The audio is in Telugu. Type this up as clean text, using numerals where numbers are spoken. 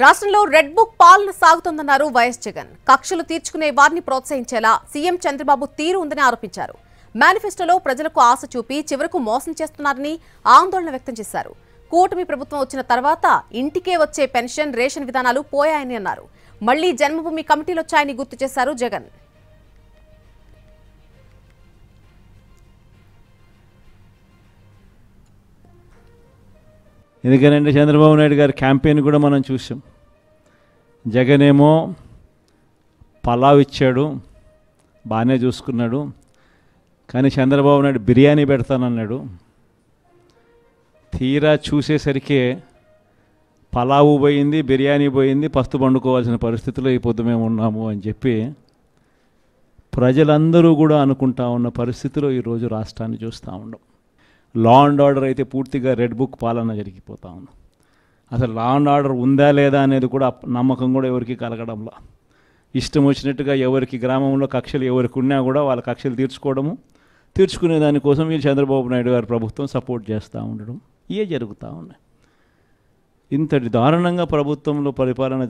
రాష్ట్రంలో రెడ్ బుక్ పాలన సాగుతోందన్నారు వైఎస్ జగన్. కక్షలు తీర్చుకునే వారిని ప్రోత్సహించేలా సీఎం చంద్రబాబు తీరు ఉందని ఆరోపించారు. మేనిఫెస్టోలో ప్రజలకు ఆశ చూపి చివరకు మోసం చేస్తున్నారని ఆందోళన వ్యక్తం చేశారు. కూటమి ప్రభుత్వం వచ్చిన తర్వాత ఇంటికే వచ్చే పెన్షన్, రేషన్ విధానాలు పోయాయని అన్నారు. మళ్లీ జన్మభూమి కమిటీలొచ్చాయని గుర్తు చేశారు జగన్. ఎందుకనంటే చంద్రబాబు నాయుడు గారి క్యాంపెయిన్ కూడా మనం చూసాం. జగన్ ఏమో పలావ్ ఇచ్చాడు, బాగానే చూసుకున్నాడు. కానీ చంద్రబాబు నాయుడు బిర్యానీ పెడతానన్నాడు. తీరా చూసేసరికి పలావు పోయింది, బిర్యానీ పోయింది, పస్తు పండుకోవాల్సిన పరిస్థితిలో ఈ పొద్దు మేము ఉన్నాము అని చెప్పి ప్రజలందరూ కూడా అనుకుంటా ఉన్న పరిస్థితిలో ఈరోజు రాష్ట్రాన్ని చూస్తూ ఉన్నాం. లా అండ్ ఆర్డర్ అయితే పూర్తిగా రెడ్ బుక్ పాలన జరిగిపోతూ ఉంది. అసలు లా అండ్ ఆర్డర్ ఉందా లేదా అనేది కూడా నమ్మకం కూడా ఎవరికి కలగడంలా. ఇష్టం వచ్చినట్టుగా ఎవరికి గ్రామంలో కక్షలు ఎవరికి ఉన్నా కూడా వాళ్ళ కక్షలు తీర్చుకునే దానికోసం ఈ చంద్రబాబు నాయుడు గారి ప్రభుత్వం సపోర్ట్ చేస్తూ ఉండడం ఇవే జరుగుతూ ఉన్నాయి. ఇంతటి దారుణంగా ప్రభుత్వంలో పరిపాలన